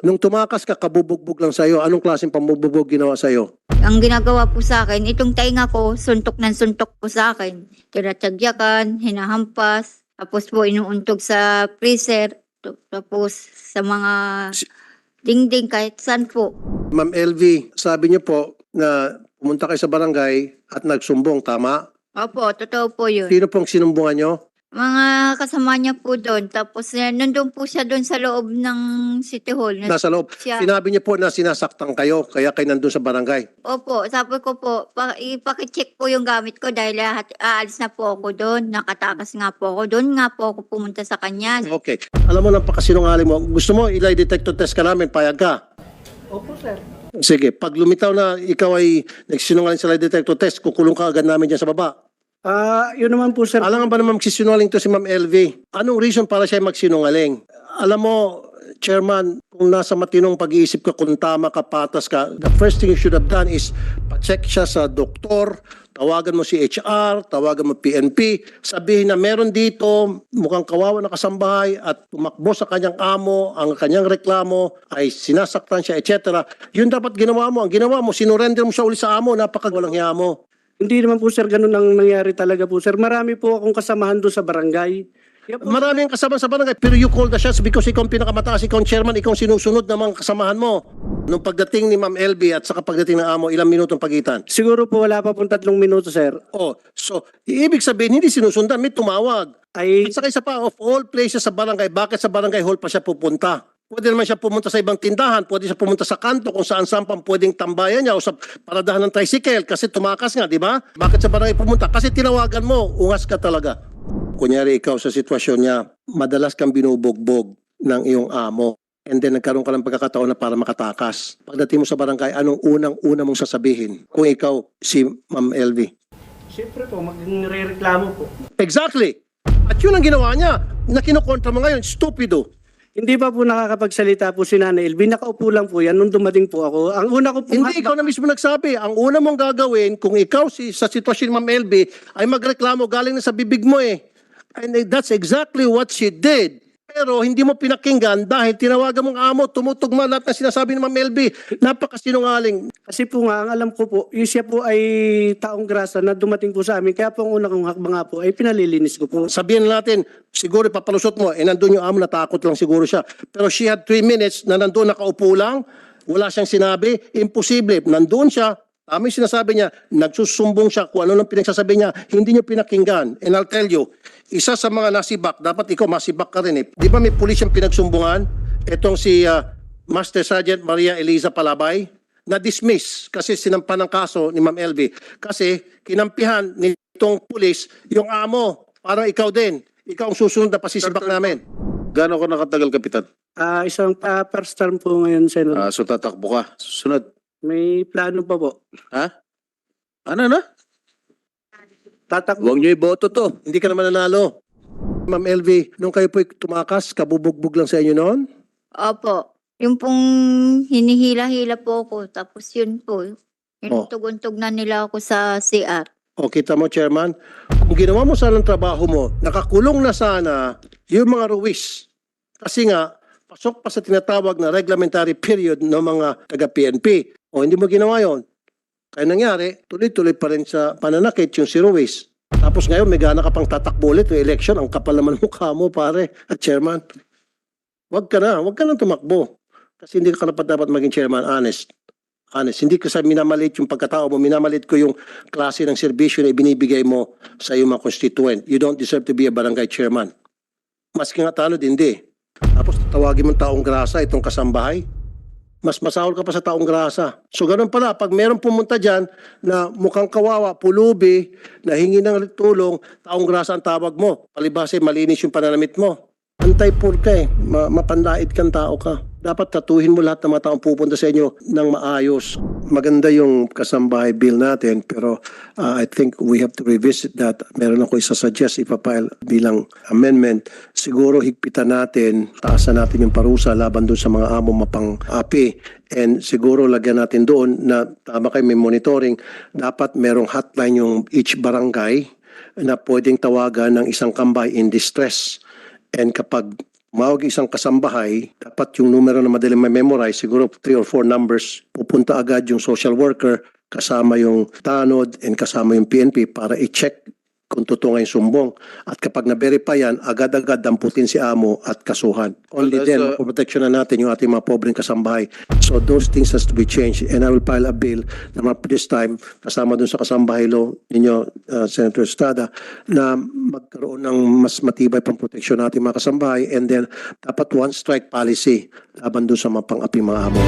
Nung tumakas ka, kabubugbog lang sa'yo. Anong klaseng pambubugbog ginawa sa'yo? Ang ginagawa po sa akin, itong tainga ko, suntok ng suntok po sa akin. Tinatagyakan, hinahampas, tapos po inuuntog sa freezer, tapos sa mga dingding kahit saan po. Ma'am LV, sabi niyo po na pumunta kayo sa barangay at nagsumbong, tama? Opo, totoo po yun. Sino pong sinumbungan niyo? Mga kasama niya po doon. Tapos nandun po siya doon sa loob ng City Hall. Nasa loob. Siya. Sinabi niyo po na sinasaktan kayo, kaya kayo nandun sa barangay. Opo, sabi ko po, ipakicheck po yung gamit ko dahil aalis na po ako doon. Nakatakas nga po ako doon. Nga po ako pumunta sa kanya. Okay. Alam mo, napakasinungaling mo. Gusto mo, ilay detector test ka namin, payag ka? Opo, sir. Sige, pag lumitaw na ikaw ay nagsinungaling sa lie detector test, kukulong ka agad namin dyan sa baba. Yun naman po, sir. Alam nga ba naman magsisinungaling to si Ma'am LV? Anong reason para siya magsinungaling? Alam mo, Chairman, kung nasa matinong pag-iisip ka, kung tama ka, patas ka, the first thing you should have done is pa-check siya sa doktor, tawagan mo si HR, tawagan mo PNP, sabihin na meron dito, mukhang kawawa na kasambahay at tumakbo sa kanyang amo, ang kanyang reklamo ay sinasaktan siya, etc. Yun dapat ginawa mo. Ang ginawa mo, sinurrender mo siya uli sa amo, napakagalang hiya mo. Hindi naman po, sir, ganun ang nangyari talaga po, sir. Marami po akong kasamahan doon sa barangay. Kaya po, Maraming kasama sa barangay, pero you call the shots because ikaw ang pinakamataas, ikaw ang chairman, ikaw ang sinusunod ng mga kasamahan mo. Nung pagdating ni Ma'am LB at saka pagdating ng amo, ilang minutong pagitan? siguro po wala pa pong 3 minuto, sir. Oh, so, ibig sabihin, hindi sinusundan, may tumawag. Ay, At saka isa pa, of all places sa barangay, bakit sa barangay hall pa siya pupunta? Pwede naman siya pumunta sa ibang tindahan, pwede siya pumunta sa kanto kung saan-saan pang pwedeng tambayan niya o sa paradahan ng tricycle kasi tumakas nga, di ba? Bakit sa barangay pumunta? Kasi tinawagan mo, ungas ka talaga. Kunyari ikaw sa sitwasyon niya, madalas kang binubugbog ng iyong amo and then nagkaroon ka ng pagkakataon na para makatakas. Pagdating mo sa barangay, anong unang-una mong sasabihin kung ikaw si Ma'am LV? siyempre po, magre-reklamo po. Exactly! At yun ang ginawa niya na kinukontra mo ngayon, stupido. Hindi pa po nakakapagsalita po si Nanay Elvie. Nakaupo lang po yan nung dumating po ako. Ang una ko po... Hindi, ikaw na mismo nagsabi. Ang una mong gagawin, kung ikaw sa sitwasyon ni Ma'am LB, ay magreklamo galing na sa bibig mo eh. And that's exactly what she did. Pero hindi mo pinakinggan dahil tinawagan mong amo, tumutugma lahat na sinasabi ni Ma'am LB. Napakasinungaling. Kasi po nga, ang alam ko po, yung siya po ay taong grasa na dumating po sa amin. Kaya po ang una kong hakbang nga po ay pinalilinis ko po. Sabihin natin, siguro papalusot mo, nandun yung amo, natakot lang siguro siya. Pero she had 3 minutes na nandun nakaupo lang, wala siyang sinabi, imposible. Nandun siya, tama yung sinasabi niya, nagsusumbong siya kung ano lang pinagsasabi niya, hindi niyo pinakinggan. And I'll tell you, isa sa mga nasibak, dapat ikaw masibak ka rin eh. Di ba may pulis yung pinagsumbungan? Itong si Master Sergeant Maria Eliza Palabay, na-dismiss kasi sinampan ng kaso ni Ma'am LV. Kasi kinampihan nitong pulis yung amo. Parang ikaw din. Ikaw ang susunod na pasisibak namin. Gaano ko nakatagal, Kapitan? Isang first term po ngayon, Senator. So tatakbo ka. Susunod. May plano pa po. Ha? Ano na? Tatakbo. Huwag niyo iboto to. Hindi ka naman nanalo. Ma'am LV, nung kayo po'y tumakas, kabubugbog lang sa inyo noon? Opo. Yung pong hinihila-hila po ako. Tapos yun po. Inuntog-untog na nila ako sa CR. O kita mo, Chairman, kung ginawa mo sana ang trabaho mo, nakakulong na sana yung mga ruwis. Kasi nga, pasok pa sa tinatawag na reglementary period ng mga taga-PNP. O hindi mo ginawa yon. Kaya nangyari, tuloy-tuloy pa rin sa pananakit yung si Ruiz. Tapos ngayon, may gana ka pang tatakbo ulit yung election. Ang kapal naman ng mukha mo, pare, at chairman. Huwag ka na tumakbo. Kasi hindi ka dapat maging chairman, honest. Honest. Hindi ko sa minamalit yung pagkatao mo, minamalit ko yung klase ng serbisyo na ibinibigay mo sa iyong mga constituent. You don't deserve to be a barangay chairman. Maski nga tanod, hindi. Tapos tawagin mong taong grasa itong kasambahay. Mas masahol ka pa sa taong grasa. So ganun pala, pag meron pumunta dyan na mukhang kawawa, pulubi, na hingi ng tulong, taong grasa ang tawag mo. Palibase, malinis yung pananamit mo. Antay-poor ka eh. Mapandait kang tao ka. Dapat tatuhin mo lahat ng mga taong pupunta sa inyo ng maayos. Maganda yung kasambahay bill natin, pero I think we have to revisit that. Meron ako isasuggest, ipapile bilang amendment. Siguro higpitan natin, taasan natin yung parusa laban doon sa mga amo mapang-api. And siguro lagyan natin doon na tama kayo may monitoring. Dapat merong hotline yung each barangay na pwedeng tawagan ng isang kambay in distress. And kapag mawag isang kasambahay, dapat yung numero na madaling memorize, siguro 3 or 4 numbers, pupunta agad yung social worker, kasama yung tanod, and kasama yung PNP para i-check kung totoo nga yung sumbong. At kapag na-verify yan, agad-agad damputin si amo at kasuhan. Only Well, then, so- mapoproteksyon na natin yung ating mga pobreng kasambahay. So those things has to be changed. And I will file a bill na this time, kasama dun sa kasambahay law ninyo, Senator Estrada, na magkaroon ng mas matibay pang proteksyon natin mga kasambahay. And then, dapat one strike policy laban dun sa mga pang-aping mga amo.